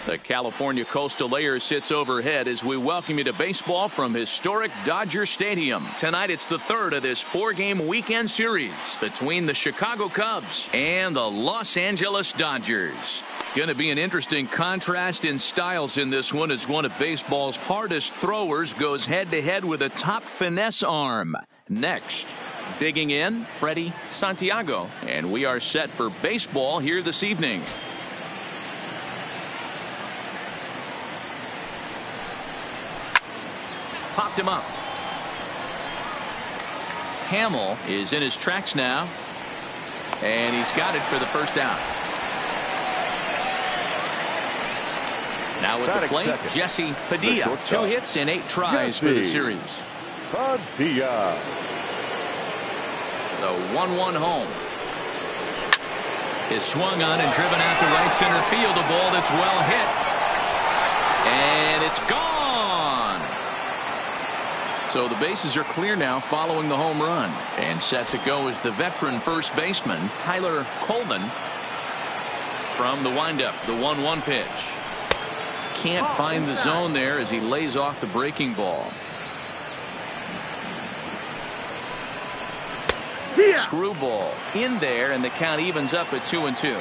The California Coastal Layer sits overhead as we welcome you to baseball from historic Dodger Stadium. Tonight it's the third of this four-game weekend series between the Chicago Cubs and the Los Angeles Dodgers. Going to be an interesting contrast in styles in this one as one of baseball's hardest throwers goes head-to-head with a top finesse arm. Next, digging in, Freddie Santiago, and we are set for baseball here this evening. Popped him up. Hamill is in his tracks now, and he's got it for the first down. Now with the plate, Jesse Padilla. 2 hits and 8 tries for the series. Padilla. The 1-1 home. Is swung on and driven out to right center field. A ball that's well hit. And it's gone. So the bases are clear now following the home run. And set to go is the veteran first baseman, Tyler Coleman, from the windup, the 1-1 pitch. Can't find the zone there as he lays off the breaking ball. Screwball in there, and the count evens up at 2-2.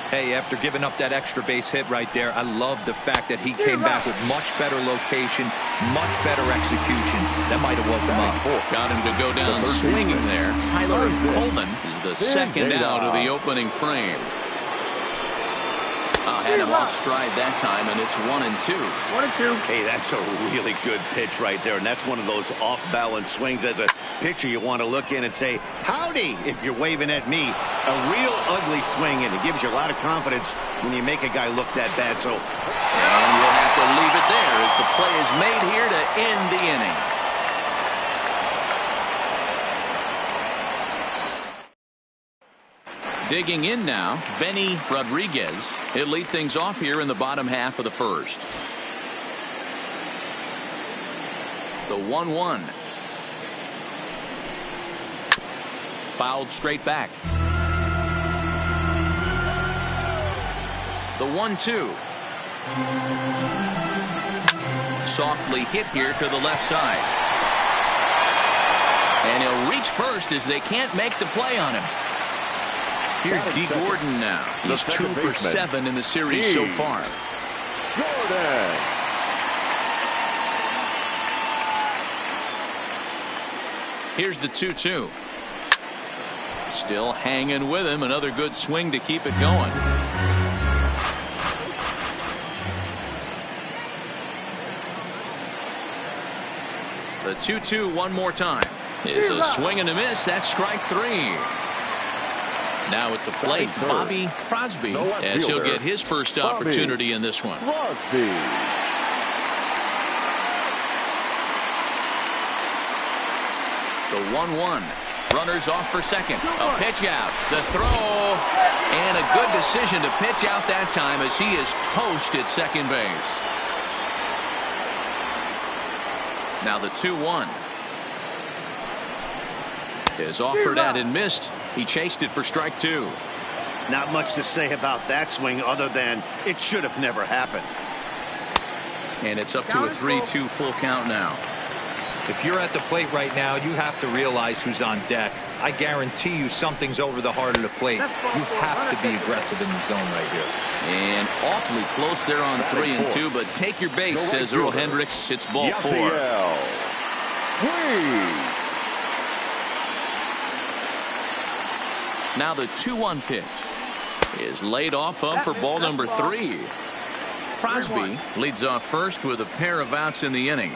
Hey, after giving up that extra base hit right there, I love the fact that he came back with much better location, much better execution. That might have woke him up. Got him to go down swinging there. Tyler Coleman is the second out of the opening frame. Had him off stride that time, and it's 1-2. 1-2. Hey, that's a really good pitch right there, and that's one of those off-balance swings. As a pitcher, you want to look in and say, howdy, if you're waving at me. A real ugly swing, and it gives you a lot of confidence when you make a guy look that bad. So, and we'll have to leave it there as the play is made here to end the inning. Digging in now, Benny Rodriguez. He'll lead things off here in the bottom half of the first. The 1-1. Fouled straight back. The 1-2. Softly hit here to the left side. And he'll reach first as they can't make the play on him. Here's D. Gordon now. He's 2 for 7 in the series so far. Gordon. Here's the 2-2. Still hanging with him. Another good swing to keep it going. The 2-2 one more time. Is a swing and a miss. That's strike 3. Now at the plate, Bobby Crosby, as he'll get his first opportunity in this one. Crosby. The 1-1. Runners off for second. A pitch out. The throw. And a good decision to pitch out that time as he is toast at second base. Now the 2-1. Is offered at and missed. He chased it for strike 2. Not much to say about that swing other than it should have never happened. And it's up to a 3-2 full count now. If you're at the plate right now, you have to realize who's on deck. I guarantee you something's over the heart of the plate. You have to be aggressive in the zone right here. And awfully close there on 3-2, but take your base, says Earl Hendricks. It's ball 4. Now the 2-1 pitch is laid off up for ball number 3. Crosby leads off first with a pair of outs in the inning.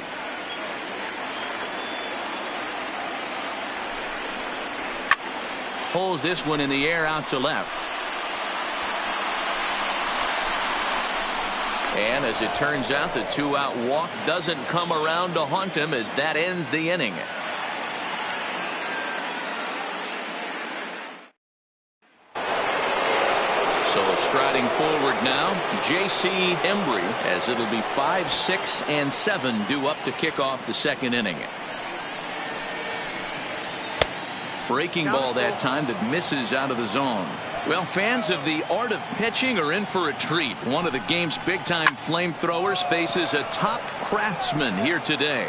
Pulls this one in the air out to left. And as it turns out, the 2-out walk doesn't come around to haunt him as that ends the inning. So striding forward now, J.C. Embry, as it'll be 5, 6, and 7 due up to kick off the second inning. Breaking ball that time that misses out of the zone. Well, fans of the art of pitching are in for a treat. One of the game's big-time flamethrowers faces a top craftsman here today.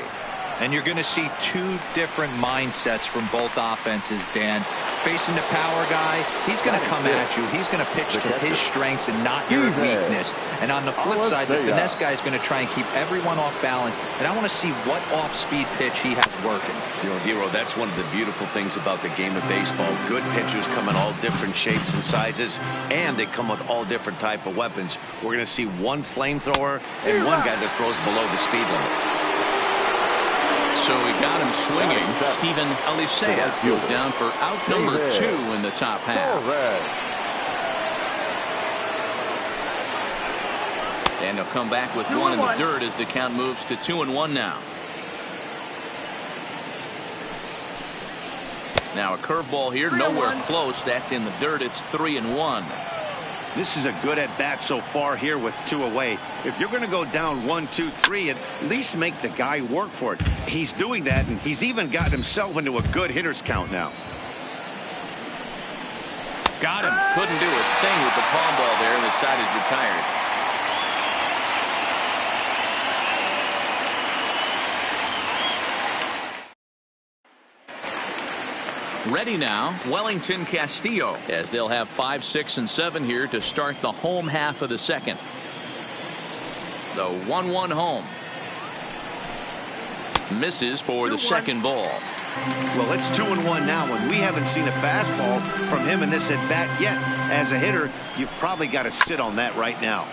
And you're going to see two different mindsets from both offenses, Dan. Facing the power guy, he's going to come at you. He's going to pitch to his strengths and not your weakness. And on the flip side, the finesse guy is going to try and keep everyone off balance. And I want to see what off-speed pitch he has working. You know, Hero, that's one of the beautiful things about the game of baseball. Good pitchers come in all different shapes and sizes, and they come with all different type of weapons. We're going to see one flamethrower and one guy that throws below the speed limit. So we got him swinging. Steven Alisea goes down for out number 2 in the top half. And he'll come back with one in the dirt as the count moves to 2-1 now. Now a curveball here, nowhere close. That's in the dirt. It's 3-1. This is a good at-bat so far here with 2 away. If you're going to go down 1, 2, 3, at least make the guy work for it. He's doing that, and he's even gotten himself into a good hitter's count now. Got him. Couldn't do a thing with the palm ball there, and the side is retired. Ready now, Wellington Castillo, as they'll have 5, 6, and 7 here to start the home half of the second. The 1-1 home. Misses for the second ball. Well, it's 2-1 now, and we haven't seen a fastball from him in this at-bat yet. As a hitter, you've probably got to sit on that right now.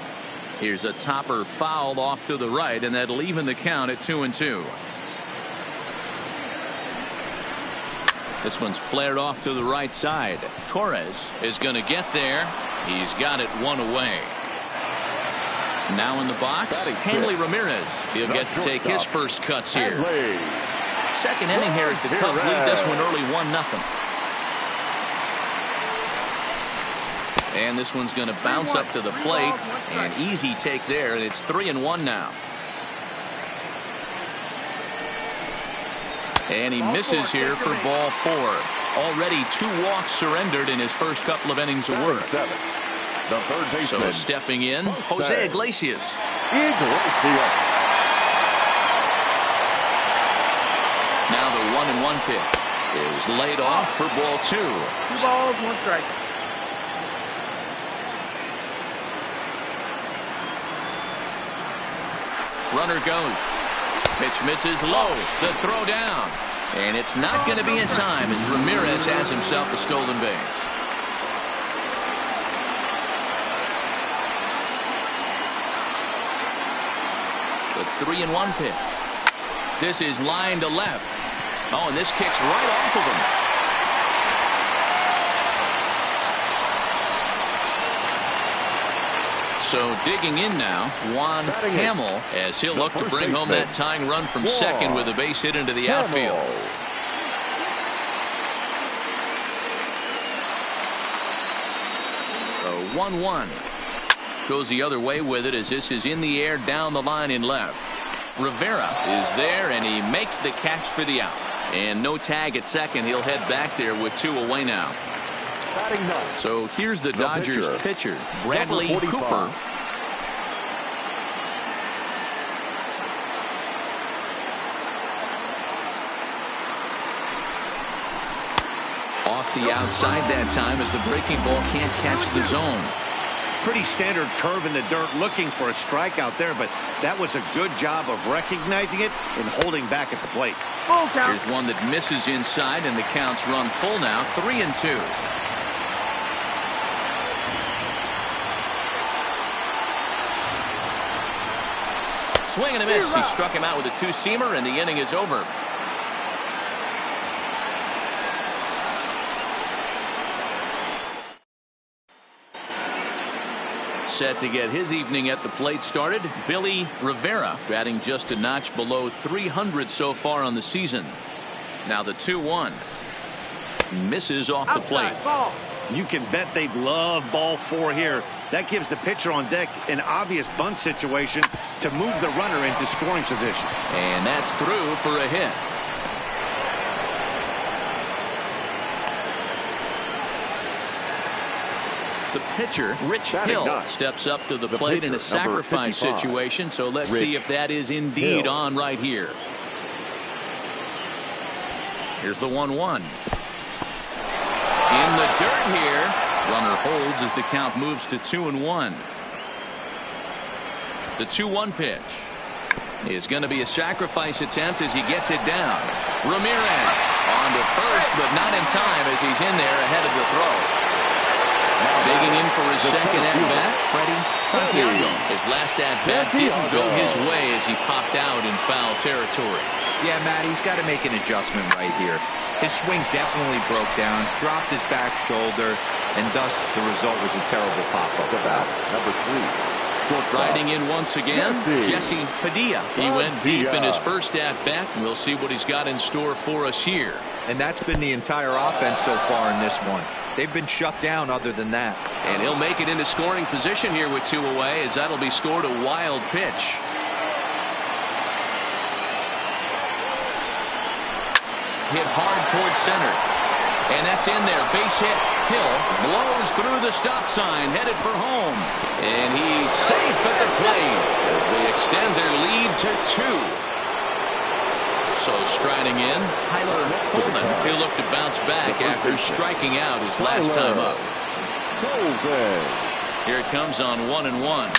Here's a topper fouled off to the right, and that'll even the count at 2-2. This one's flared off to the right side. Torres is going to get there. He's got it 1 away. Now in the box, Hanley Ramirez. He'll get to take his first cuts here. Second inning here as the Cubs lead this one early 1-0. And this one's going to bounce up to the plate. An easy take there, and it's 3-1 now. And he misses here for ball 4. Already 2 walks surrendered in his first couple of innings of work. The third baseman. So stepping in, Jose Iglesias. Now the 1-1 pitch is laid off for ball 2. 2 balls, 1 strike. Runner goes. Pitch misses low. The throw down. And it's not going to be in time as Ramirez has himself a stolen base. The 3-1 pitch. This is line to left. Oh, and this kicks right off of him. So digging in now, Juan Hamill, as he'll look to bring home that tying run from second with a base hit into the outfield. So 1-1. Goes the other way with it as this is in the air down the line in left. Rivera is there, and he makes the catch for the out. And no tag at second. He'll head back there with 2 away now. So here's the Dodgers pitcher, Bradley Cooper. Off the outside that time as the breaking ball can't catch the zone. Pretty standard curve in the dirt, looking for a strikeout there, but that was a good job of recognizing it and holding back at the plate. Here's one that misses inside, and the count's run full now, 3-2. Swing and a miss. He struck him out with a 2-seamer, and the inning is over. Set to get his evening at the plate started, Billy Rivera, batting just a notch below 300 so far on the season. Now the 2-1. Misses off the plate. You can bet they'd love ball 4 here. That gives the pitcher on deck an obvious bunt situation to move the runner into scoring position. And that's through for a hit. The pitcher, Rich Hill, steps up to the plate in a sacrifice situation. So let's see if that is indeed on right here. Here's the 1-1. In the dirt here. Runner holds as the count moves to 2-1. The 2-1 pitch is going to be a sacrifice attempt as he gets it down. Ramirez on to first, but not in time as he's in there ahead of the throw. Digging in for his second at-bat, Freddie Santiago. His last at-bat didn't go his way as he popped out in foul territory. Yeah, Matt, he's got to make an adjustment right here. His swing definitely broke down, dropped his back shoulder, and thus the result was a terrible pop-up. Number 3. Riding in once again, Jesse Padilla. He went deep in his first at-bat, and we'll see what he's got in store for us here. And that's been the entire offense so far in this one. They've been shut down other than that. And he'll make it into scoring position here with 2 away, as that'll be scored a wild pitch. Hit hard towards center. And that's in there. Base hit. Hill blows through the stop sign, headed for home. And he's safe at the plate as they extend their lead to 2. So striding in, Tyler Holden. He'll look to bounce back after striking out his last time up. Here it comes on 1-1.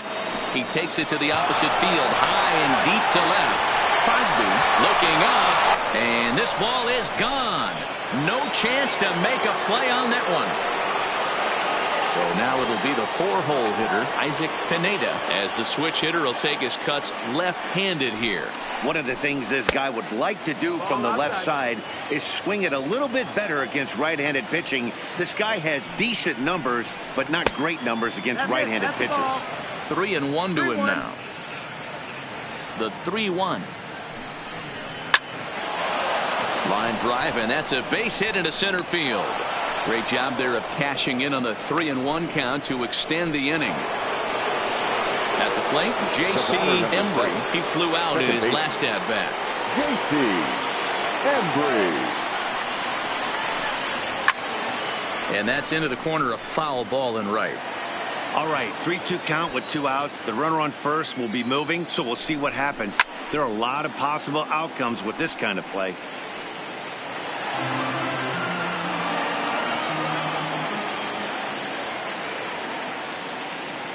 He takes it to the opposite field, high and deep to left. Crosby looking up, and this ball is gone. No chance to make a play on that one. So now it'll be the 4-hole hitter, Isaac Pineda, as the switch hitter will take his cuts left-handed here. One of the things this guy would like to do from the left side is swing it a little bit better against right-handed pitching. This guy has decent numbers, but not great numbers against right-handed pitchers. 3-1 to him now. The 3-1. Line drive, and that's a base hit into center field. Great job there of cashing in on the 3-1 count to extend the inning. At the plate, J.C. Embry. He flew out in his last at-bat. J.C. Embry. And that's into the corner, a foul ball and right. All right, 3-2 count with 2 outs. The runner on first will be moving, so we'll see what happens. There are a lot of possible outcomes with this kind of play.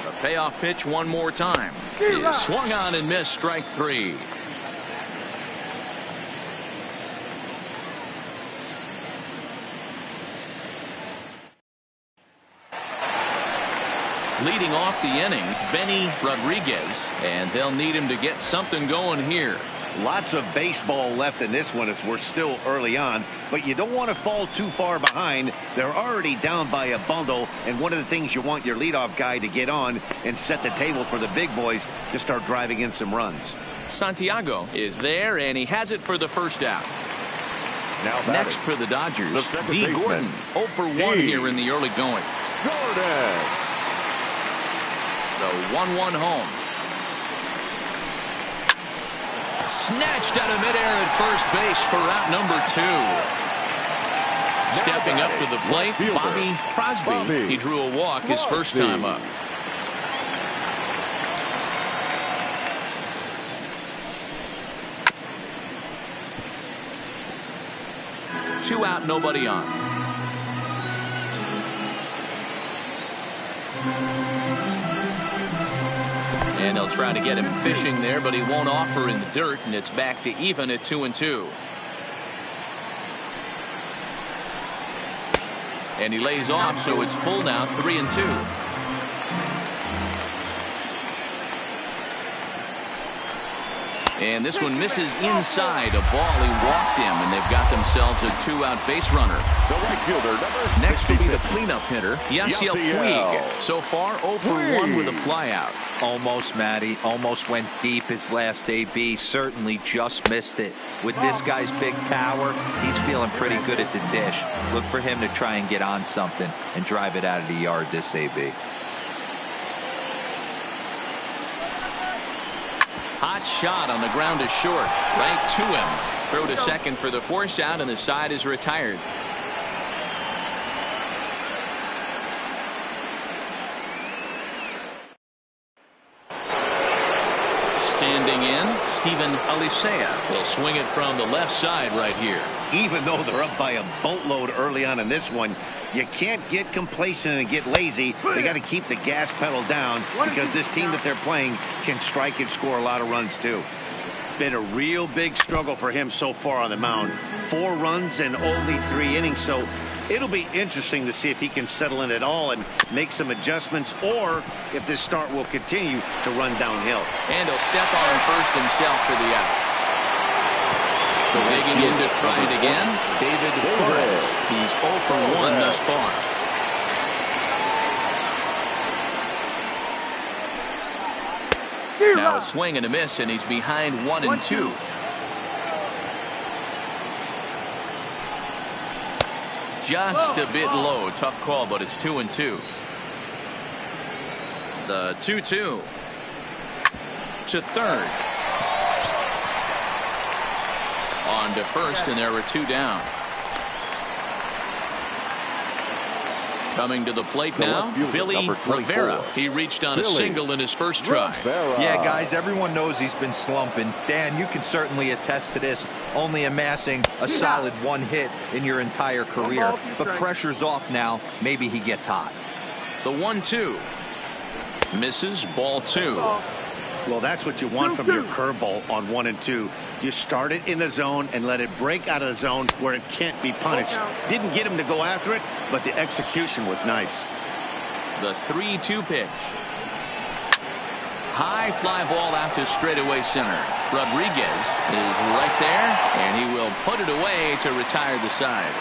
A payoff pitch one more time. Is swung on and missed, strike 3. Leading off the inning, Benny Rodriguez, and they'll need him to get something going here. Lots of baseball left in this one as we're still early on, but you don't want to fall too far behind. They're already down by a bundle, and one of the things you want your leadoff guy to get on and set the table for the big boys to start driving in some runs. Santiago is there, and he has it for the first out. Next for the Dodgers, D. Gordon, 0 for 1 here in the early going. Gordon. The 1-1 home. Snatched out of midair at first base for out number 2. Stepping up to the plate, Bobby Crosby. He drew a walk his first time up. Two out, nobody on. And they'll try to get him fishing there, but he won't offer in the dirt, and it's back to even at 2-2. And he lays off, so it's full now, 3-2. And this one misses inside a ball he walked him, and they've got themselves a 2-out base runner. The right fielder, number Next will be the cleanup hitter, Yasiel Puig. So far, 0 for 1 with a flyout. Almost, Matty. Almost went deep his last AB. Certainly just missed it. With this guy's big power, he's feeling pretty good at the dish. Look for him to try and get on something and drive it out of the yard this AB. Hot shot on the ground is short. Right to him. Throw to second for the force out, and the side is retired. Weighing in, Steven Alisea will swing it from the left side right here. Even though they're up by a boatload early on in this one, you can't get complacent and get lazy. They got to keep the gas pedal down because this team that they're playing can strike and score a lot of runs too. Been a real big struggle for him so far on the mound. 4 runs in only 3 innings, so it'll be interesting to see if he can settle in at all and make some adjustments, or if this start will continue to run downhill. And he'll step on first himself for the out. Digging in to try it again, David Flores. He's 0 for 1 thus far. Now a swing and a miss, and he's behind 1-2. Just a bit low. Tough call, but it's 2-2. The 2-2 to third. On to first, and there were 2 down. Coming to the plate now, Billy Rivera. He reached on a single in his first try. Yeah, guys, everyone knows he's been slumping. Dan, you can certainly attest to this, only amassing a solid 1 hit in your entire career. But pressure's off now. Maybe he gets hot. The 1-2 misses, ball 2. Well, that's what you want from your curveball on 1 and 2. You start it in the zone and let it break out of the zone where it can't be punished. Didn't get him to go after it, but the execution was nice. The 3-2 pitch. High fly ball out to straightaway center. Rodriguez is right there, and he will put it away to retire the side.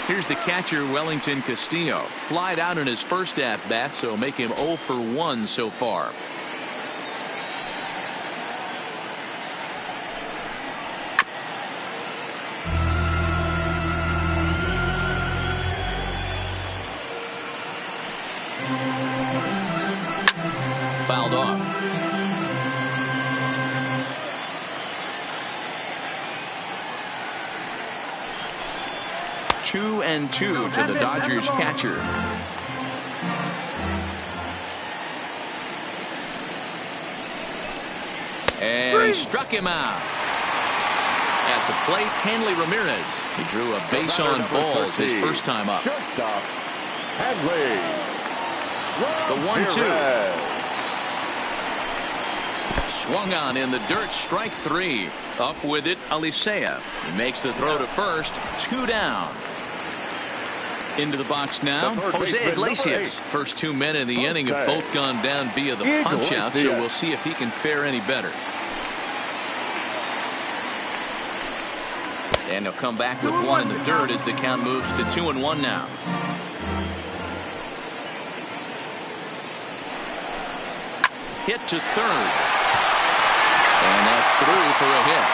Here's the catcher, Wellington Castillo. Flied out in his first at-bat, so make him 0 for 1 so far. Fouled off. Two and 2 to the Dodgers catcher. And he struck him out. At the plate, Hanley Ramirez. He drew a base on balls his first time up. Shortstop, Hanley. The 1-2. Swung on in the dirt, strike 3. Up with it, Alisea. He makes the throw to first, 2 down. Into the box now, Jose Iglesias. First 2 men in the inning have both gone down via the punch-out, so we'll see if he can fare any better. And he'll come back with 1 in the dirt as the count moves to 2-1 now. Hit to third. And that's through for a hit.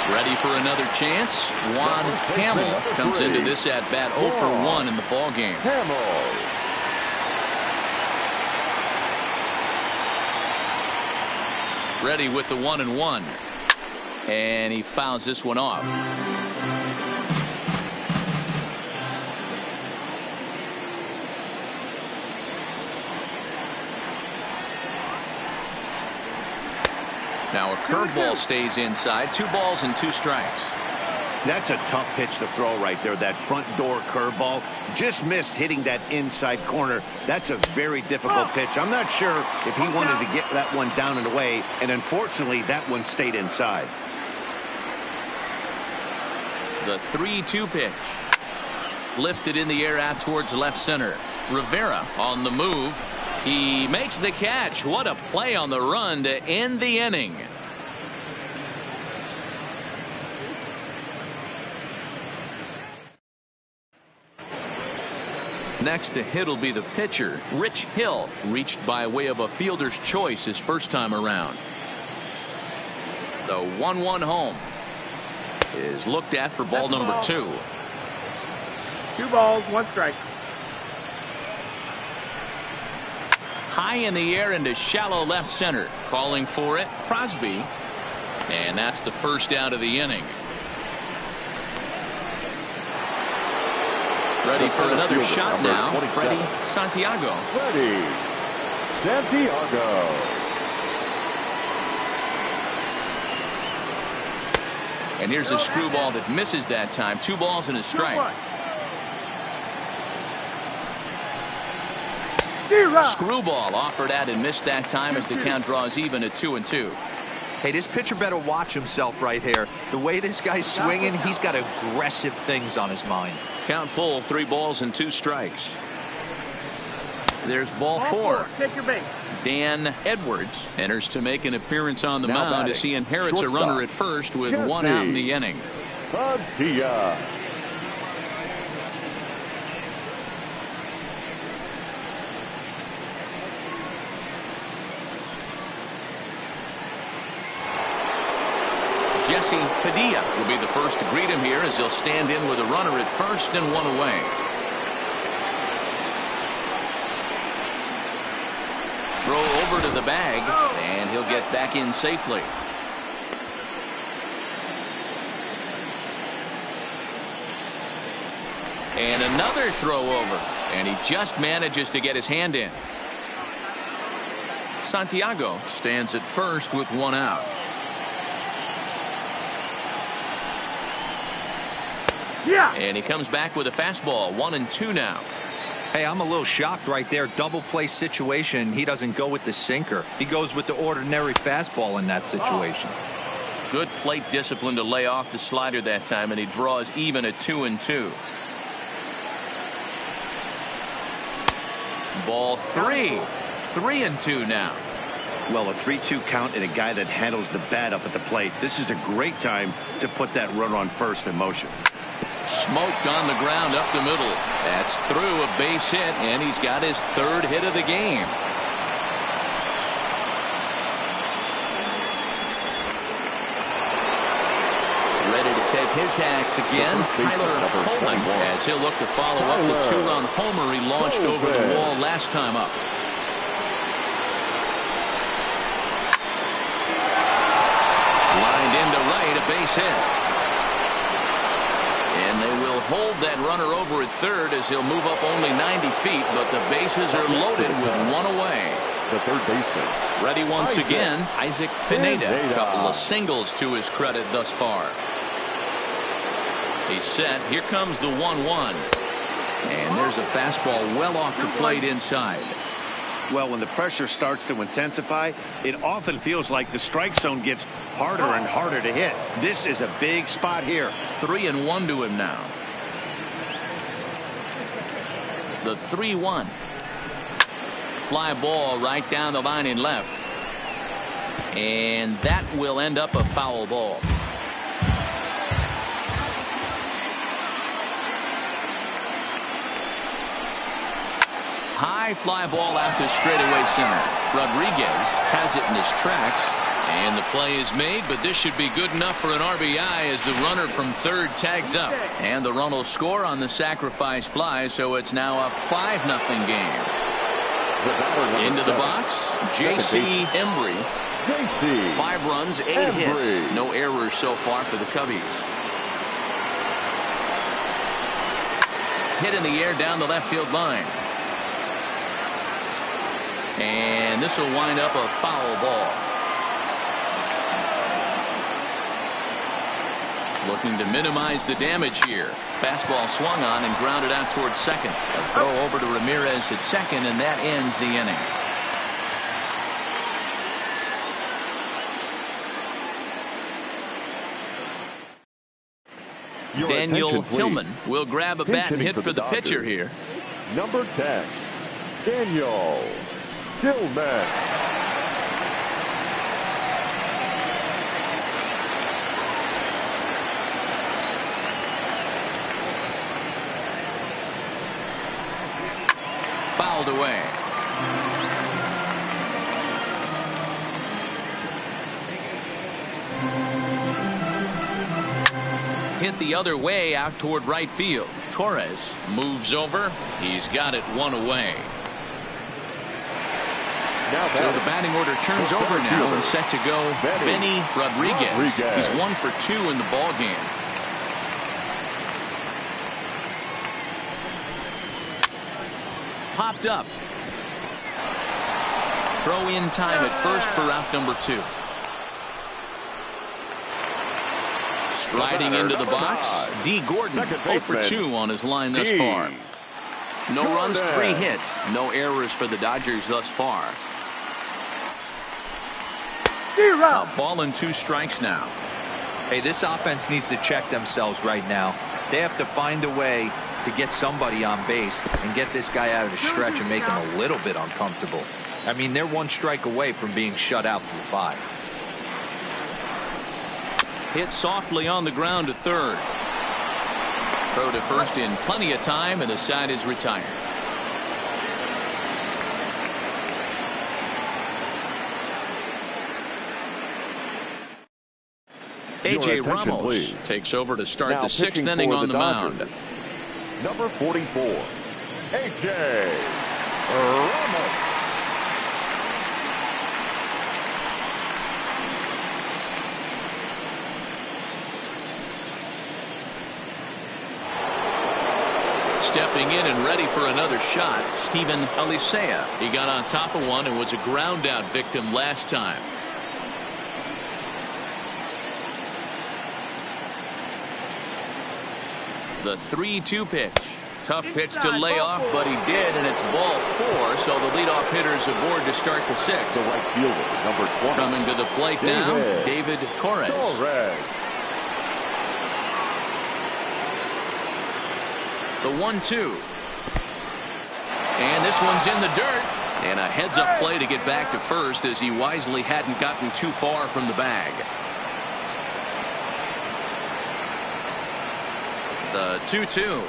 Ready for another chance. Juan Hamill comes into this at-bat 0 for 1 in the ball game. Ready with the 1-1. And he fouls this one off. Now a curveball stays inside. 2 balls and 2 strikes. That's a tough pitch to throw right there. That front door curveball just missed hitting that inside corner. That's a very difficult pitch. I'm not sure if he wanted to get that one down and away, and unfortunately that one stayed inside. The 3-2 pitch. Lifted in the air out towards left center. Rivera on the move. He makes the catch. What a play on the run to end the inning. Next to hit will be the pitcher, Rich Hill, reached by way of a fielder's choice his first time around. The 1-1 home is looked at for ball number 2. 2 balls, 1 strike. High in the air into shallow left center. Calling for it, Crosby. And that's the first out of the inning. Ready for another shot now. Freddie Santiago. Freddie Santiago. And here's a screwball that misses that time. 2 balls and a strike. Screwball offered at and missed that time as the count draws even at 2-2. Hey, this pitcher better watch himself right here. The way this guy's swinging, he's got aggressive things on his mind. Count full, 3 balls and 2 strikes. There's ball 4. Take your base. Dan Edwards enters to make an appearance on the Now mound as he inherits a runner at first with 1 out in the inning. Padilla. Jesse Padilla will be the first to greet him here as he'll stand in with a runner at first and 1 away. Throw over to the bag, and he'll get back in safely. And another throw over, and he just manages to get his hand in. Santiago stands at first with 1 out. Yeah. And he comes back with a fastball. 1-2 now. Hey, I'm a little shocked right there. Double play situation. He doesn't go with the sinker. He goes with the ordinary fastball in that situation. Good plate discipline to lay off the slider that time, and he draws even at 2-2. Ball 3. 3-2 now. Well, a 3-2 count and a guy that handles the bat up at the plate. This is a great time to put that runner on first in motion. Smoked on the ground up the middle. That's through a base hit, and he's got his 3rd hit of the game. Ready to take his hacks again. Tyler Coleman, as he'll look to follow up the 2-run homer he launched over the wall last time up. Lined into right, a base hit. And they will hold that runner over at third as he'll move up only 90 feet, but the bases are loaded with 1 away. The third baseman. Ready once again, Isaac Pineda. A couple of singles to his credit thus far. He's set. Here comes the 1-1. And there's a fastball well off the plate inside. Well, when the pressure starts to intensify, it often feels like the strike zone gets harder and harder to hit. This is a big spot here. 3-1 to him now. The 3-1. Fly ball right down the line in left. And that will end up a foul ball. High fly ball out to straightaway center. Rodriguez has it in his tracks, and the play is made, but this should be good enough for an RBI as the runner from third tags up. And the run will score on the sacrifice fly, so it's now a 5-0 game. Into the box, J.C. Embry. 5 runs, 8 hits. No errors so far for the Cubbies. Hit in the air down the left field line. And this will wind up a foul ball. Looking to minimize the damage here. Fastball swung on and grounded out towards second. A throw over to Ramirez at second, and that ends the inning. Daniel Tillman will grab a bat and hit for the pitcher here. Number 10, Daniel Tillman. Fouled away. Hit the other way out toward right field. Torres moves over. He's got it 1 away. So the batting order turns over now and set to go Benny Rodriguez. He's 1 for 2 in the ball game. Popped up. Throw in time at first for out number 2. Striding into the box, D. Gordon, 0 for 2 on his line thus far. No runs, 3 hits, no errors for the Dodgers thus far. A ball and 2 strikes now. Hey, this offense needs to check themselves right now. They have to find a way to get somebody on base and get this guy out of the stretch and make him a little bit uncomfortable. I mean, they're 1 strike away from being shut out through 5. Hit softly on the ground to third. Throw to first in plenty of time, and the side is retired. A.J. Ramos please. Takes over to start the 6th inning on the mound. Number 44, A.J. Ramos. Stepping in and ready for another shot, Steven Alisea. He got on top of one and was a ground out victim last time. The 3-2 pitch. Tough pitch to lay off, but he did, and it's ball 4, so the leadoff hitter's aboard to start the 6th. The right fielder, number 20. Coming to the plate now, David Torres. The 1-2. And this one's in the dirt. And a heads-up play to get back to first as he wisely hadn't gotten too far from the bag. The 2-2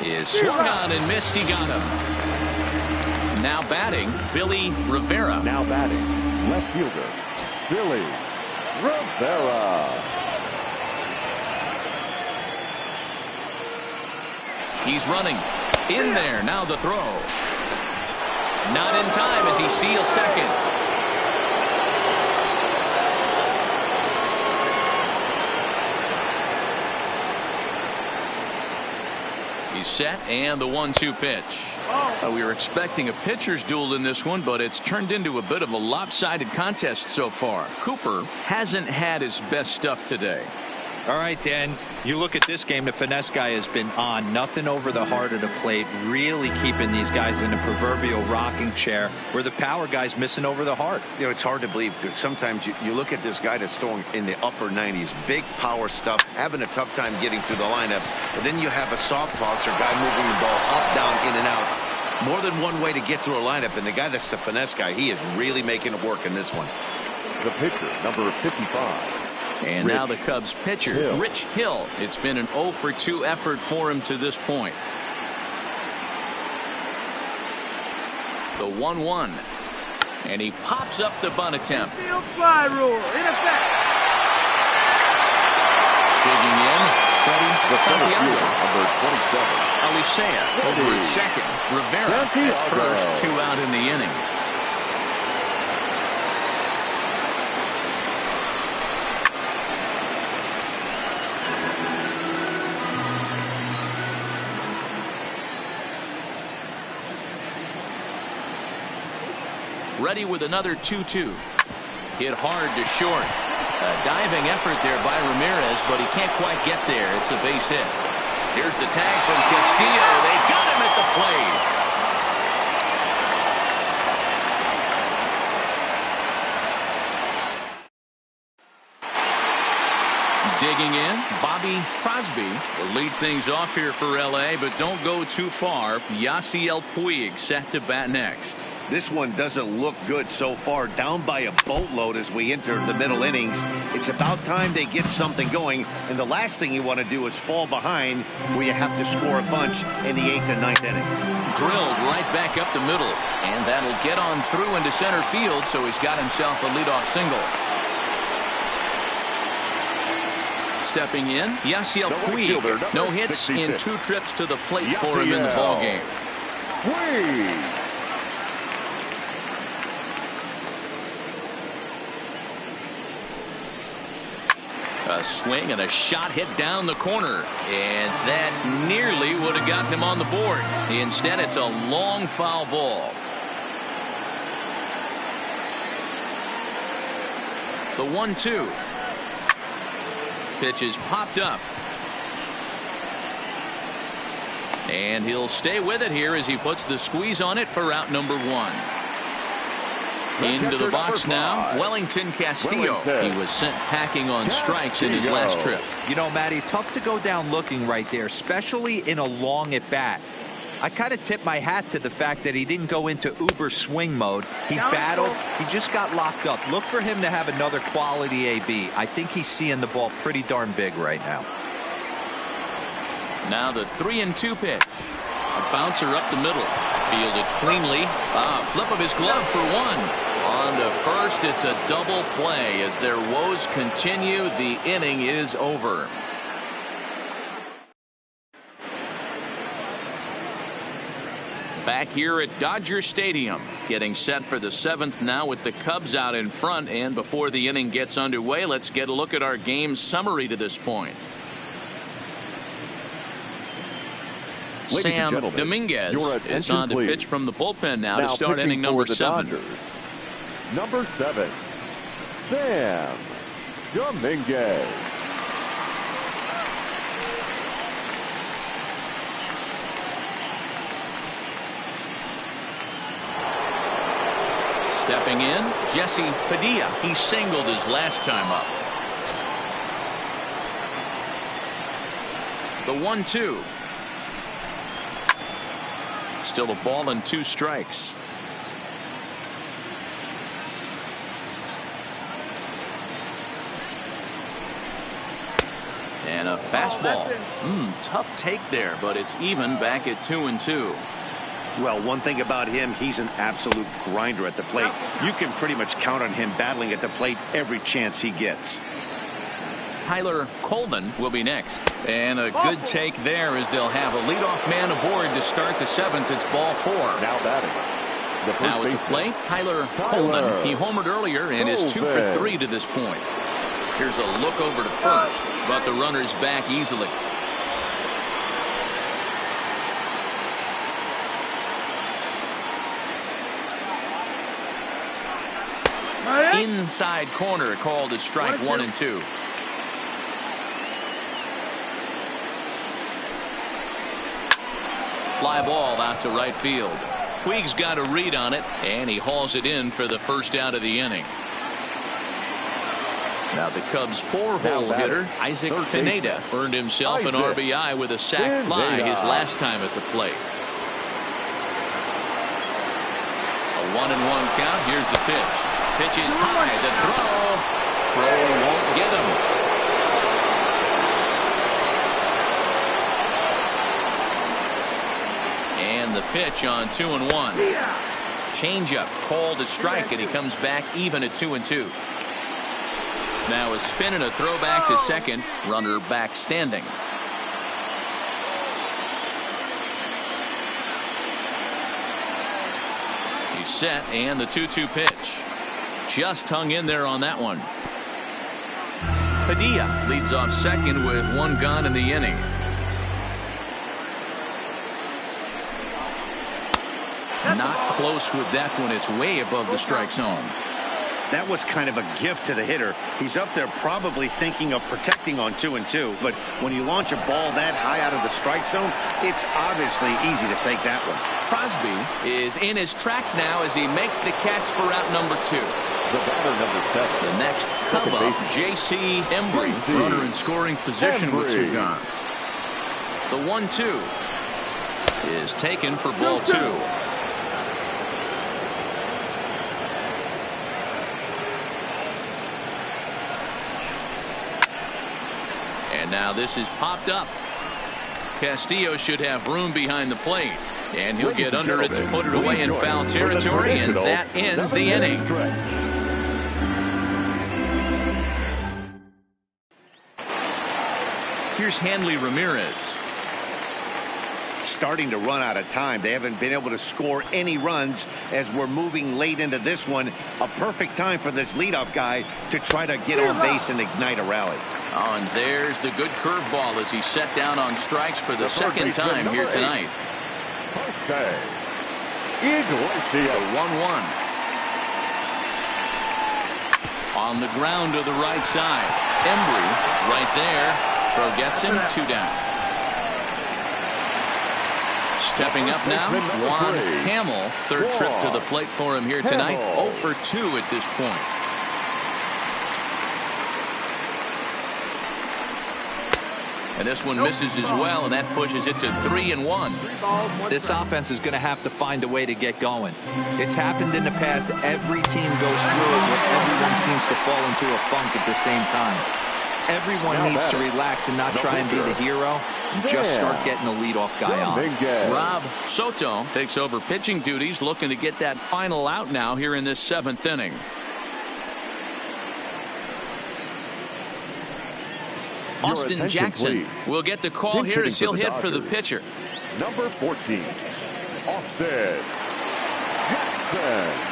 is swung on and missed. He got him. Now batting, Billy Rivera. Now batting, left fielder, Billy Rivera. He's running in there. Now the throw. Not in time as he steals second. He's set, and the 1-2 pitch. We were expecting a pitcher's duel in this one, but it's turned into a bit of a lopsided contest so far. Cooper hasn't had his best stuff today. All right, Dan, you look at this game, the finesse guy has been on. Nothing over the heart of the plate, really keeping these guys in a proverbial rocking chair, where the power guy's missing over the heart. You know, it's hard to believe because sometimes you look at this guy that's throwing in the upper 90s, big power stuff, having a tough time getting through the lineup. But then you have a soft tosser, guy moving the ball up, down, in and out. More than one way to get through a lineup, and the guy that's the finesse guy, he is really making it work in this one. The pitcher, number 55. And now the Cubs pitcher, Rich Hill. It's been an 0 for 2 effort for him to this point. The 1-1. And he pops up the bunt attempt. Field fly rule in effect. Digging in, Freddie Santiago. Number 27. Alisea over at second. Rivera at first, 2 out in the inning. Ready with another 2-2. Hit hard to short. A diving effort there by Ramirez, but he can't quite get there. It's a base hit. Here's the tag from Castillo. They got him at the plate. Digging in, Bobby Crosby will lead things off here for L.A., but don't go too far. Yasiel Puig set to bat next. This one doesn't look good so far. Down by a boatload as we enter the middle innings. It's about time they get something going. And the last thing you want to do is fall behind where you have to score a bunch in the 8th and 9th inning. Drilled right back up the middle. And that'll get on through into center field, so he's got himself a leadoff single. Stepping in, Yasiel Puig. No hits in 2 trips to the plate for him in the ballgame. A swing and a shot hit down the corner, and that nearly would have gotten him on the board. Instead, it's a long foul ball. The 1-2. Pitch is popped up. And he'll stay with it here as he puts the squeeze on it for out number 1. Into the box now, Wellington Castillo. He was sent packing on strikes in his last trip. You know, Matty, tough to go down looking right there, especially in a long at bat. I kind of tip my hat to the fact that he didn't go into uber swing mode. He battled. He just got locked up. Look for him to have another quality AB. I think he's seeing the ball pretty darn big right now. Now the 3-2 pitch. A bouncer up the middle. Fielded cleanly. Flip of his glove for 1. On to first, it's a double play. As their woes continue, the inning is over. Back here at Dodger Stadium, getting set for the 7th now with the Cubs out in front. And before the inning gets underway, let's get a look at our game summary to this point. Sam Dominguez is on to pitch from the bullpen now to start inning number 7. Number 7, Sam Dominguez. Stepping in, Jesse Padilla. He singled his last time up. The 1-2. Still a ball and 2 strikes. And a fastball. Tough take there, but it's even back at 2-2. Well, one thing about him, he's an absolute grinder at the plate. You can pretty much count on him battling at the plate every chance he gets. Tyler Colden will be next. And a good take there as they'll have a leadoff man aboard to start the 7th. It's ball 4. Now batting. Now at the plate, Tyler Colden. He homered earlier and is 2 for 3 to this point. Here's a look over to first, but the runner's back easily. Inside corner called a strike 1 and 2. Fly ball out to right field. Puig's got a read on it, and he hauls it in for the first out of the inning. Now the Cubs' 4-hole hitter, Isaac Pineda, earned himself an RBI with a sac fly his last time at the plate. A 1-1 count. Here's the pitch. Pitch is high. The throw won't get him. And the pitch on 2-1. Changeup called a strike, and he comes back even at 2-2. Now a spin and a throw back to second. Runner back standing. He's set, and the 2-2 pitch. Just hung in there on that one. Padilla leads off second with 1 gone in the inning. Not close with that one. It's way above the strike zone. That was kind of a gift to the hitter. He's up there probably thinking of protecting on 2-2, but when you launch a ball that high out of the strike zone, it's obviously easy to take that one. Crosby is in his tracks now as he makes the catch for out number 2. The batter number 7. The next come up, J.C. Embry, runner in scoring position with 2 gone. The 1-2 is taken for ball 2. And now this is popped up. Castillo should have room behind the plate. And he'll get under it to put it away in foul territory, and that ends the inning. Here's Hanley Ramirez. Starting to run out of time. They haven't been able to score any runs as we're moving late into this one. A perfect time for this leadoff guy to try to get on base and ignite a rally. Oh, and there's the good curveball as he's set down on strikes for the second time here tonight. Okay. Iglesias. 1-1. On the ground to the right side. Embry right there. Throw gets him. 2 down. Stepping up now, Juan Hamill. Third trip to the plate for him here tonight. 0 for 2 at this point. And this one misses as well, and that pushes it to 3-1. This offense is going to have to find a way to get going. It's happened in the past. Every team goes through it where everyone seems to fall into a funk at the same time. Everyone needs to relax and not try and be the hero and just start getting the leadoff guy on. Rob Soto takes over pitching duties, looking to get that final out now here in this 7th inning. Austin Jackson will get the call here as he'll hit for the pitcher. Number 14, Austin Jackson.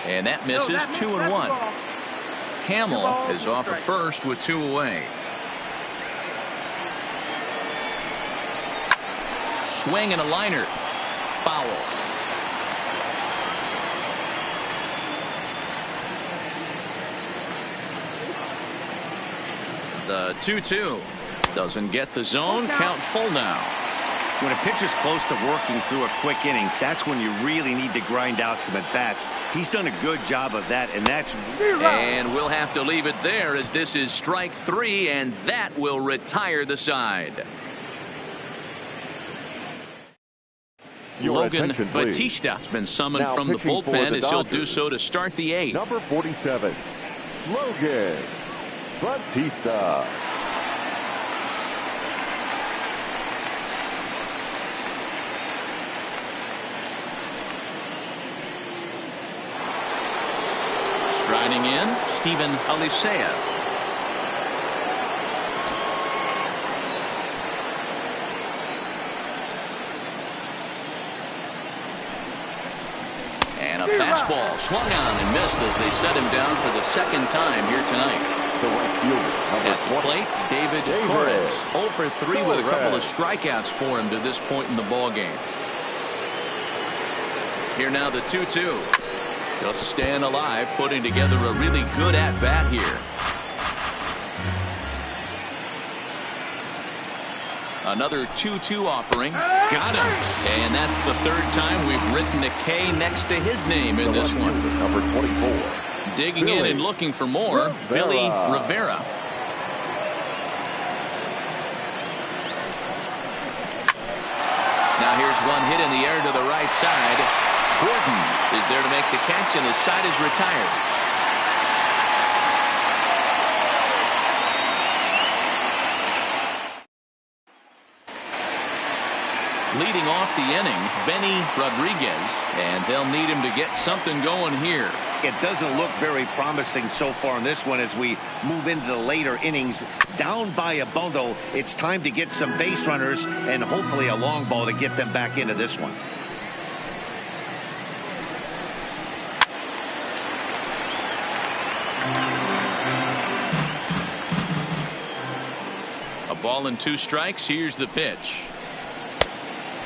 And that misses. 2-1. Hamill is off at first with 2 away. Swing and a liner. Foul. The 2-2 doesn't get the zone. Count full now. When a pitcher's close to working through a quick inning, that's when you really need to grind out some at-bats. He's done a good job of that, and that's... And we'll have to leave it there as this is strike 3, and that will retire the side. Logan Batista has been summoned from the bullpen as he'll do so to start the 8th. Number 47, Logan Batista. Striding in, Steven Alisea. And a fastball swung on and missed as they set him down for the 2nd time here tonight. The right fielder, number At the plate, David Torres. 0 for 3 with a couple of strikeouts for him to this point in the ball game. Here now the 2-2. Just staying alive, putting together a really good at-bat here. Another 2-2 offering. Got him. And that's the 3rd time we've written a K next to his name in this one. Number 24. Digging in and looking for more, Billy Rivera. Now here's one hit in the air to the right side. Gordon is there to make the catch, and the side is retired. Leading off the inning, Benny Rodriguez, and they'll need him to get something going here. It doesn't look very promising so far in this one as we move into the later innings. Down by a bundle, it's time to get some base runners and hopefully a long ball to get them back into this one. A ball and 2 strikes. Here's the pitch.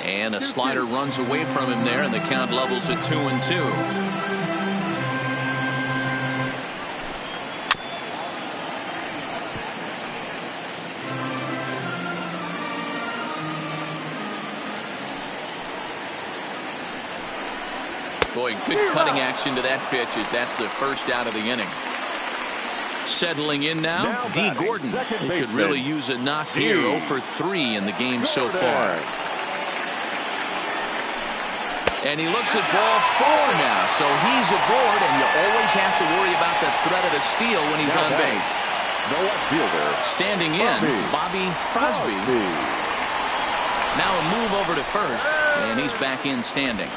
And a slider runs away from him there, and the count levels at 2-2. Boy, good cutting action to that pitch as that's the 1st out of the inning. Settling in now, D. Gordon, who could really use a knock here. 0 for 3 in the game so far. And he looks at ball 4 now, so he's aboard, and you always have to worry about the threat of a steal when he's on base. The left fielder, standing in, Bobby Crosby. Now a move over to first, and he's back in standing.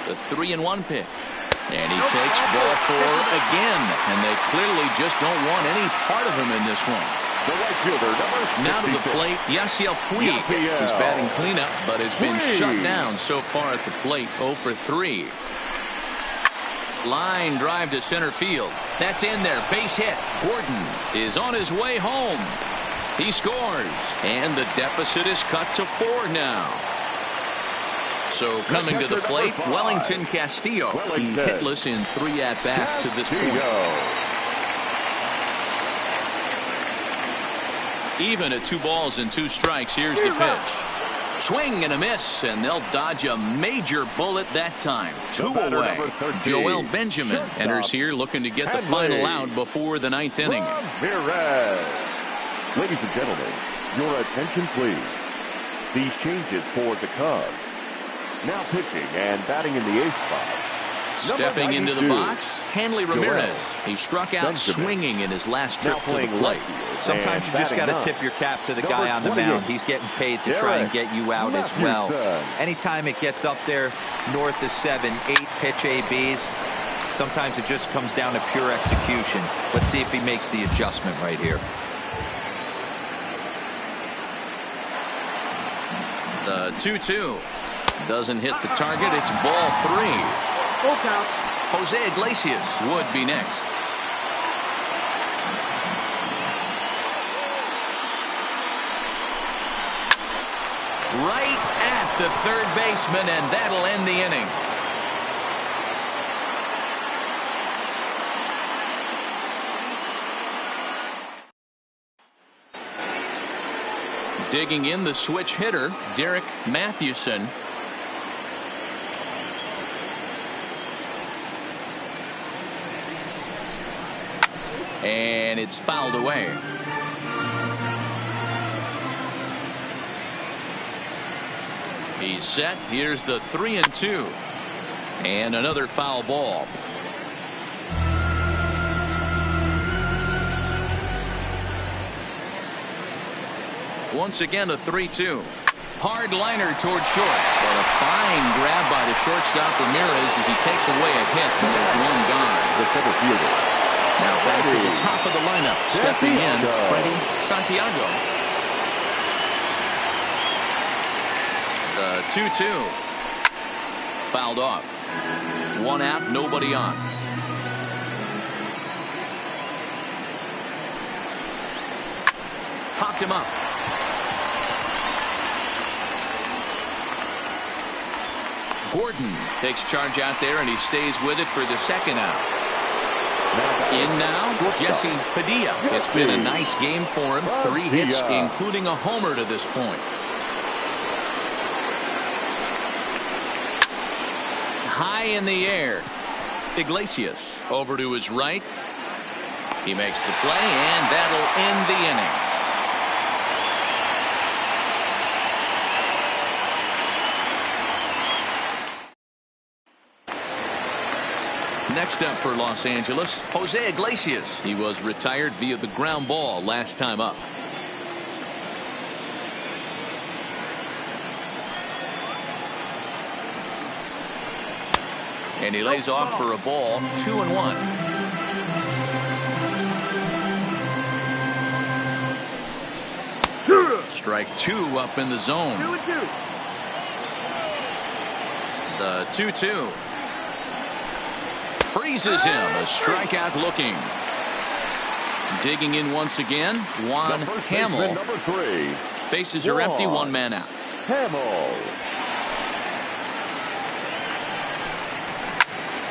The 3-1 pitch. And he takes ball 4 again. And they clearly just don't want any part of him in this one. The right fielder, number 66. Now to the plate, Yasiel Puig. He's batting cleanup, but has been shut down so far at the plate. 0 for 3. Line drive to center field. That's in there. Base hit. Gordon is on his way home. He scores. And the deficit is cut to 4 now. So coming to the plate, Wellington Castillo. He's hitless in 3 at-bats to this point. Even at 2 balls and 2 strikes. Here's the pitch. Swing and a miss, and they'll dodge a major bullet that time. 2 away. Joel Benjamin enters here looking to get the final out before the 9th inning. Ladies and gentlemen, your attention please. These changes for the Cubs. Now pitching and batting in the 8th spot. Stepping into the box, Hanley Ramirez. He struck out swinging in his last trip to the plate. Sometimes you just got to tip your cap to the guy on the mound. He's getting paid to try and get you out as well. Anytime it gets up there north of 7, 8 pitch ABs, sometimes it just comes down to pure execution. Let's see if he makes the adjustment right here. The 2-2 doesn't hit the target. It's ball 3. Full count. Jose Iglesias would be next. Right at the third baseman, and that'll end the inning. Digging in the switch hitter, Derek Mathewson. And it's fouled away. He's set. Here's the 3-2. And another foul ball. Once again, a 3-2. Hard liner toward short. But a fine grab by the shortstop Ramirez as he takes away a hit. And there's one gone. The center fielder. Now back to the top of the lineup. Stepping in, Freddie Santiago. The 2-2. Fouled off. 1 out, nobody on. Popped him up. Gordon takes charge out there, and he stays with it for the 2nd out. In now, Jesse Padilla. It's been a nice game for him. 3 hits, including a homer to this point. High in the air. Iglesias over to his right. He makes the play, and that'll end the inning. Next up for Los Angeles, Jose Iglesias. He was retired via the ground ball last time up. And he lays off for a ball. 2-1. Strike 2 up in the zone. 2-2. The 2-2. Freezes him. A strikeout looking. Digging in once again, Juan Hamill. Number 3. Bases are empty, 1 man out. Hamill.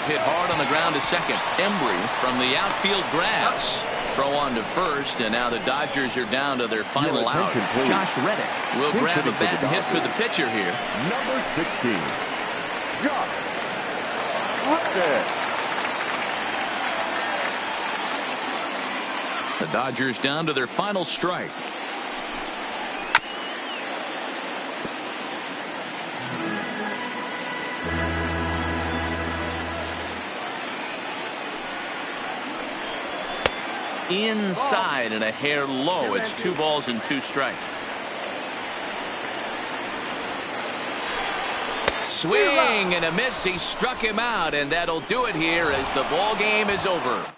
Hit hard on the ground to second. Embry from the outfield grass. Throw on to first, and now the Dodgers are down to their final out. Please. Josh Reddick will grab a bat and hit for the pitcher here. Number 16. Josh Reddick. The Dodgers down to their final strike. Inside and a hair low. It's 2 balls and 2 strikes. swing and a miss. He struck him out, and that'll do it here as the ball game is over.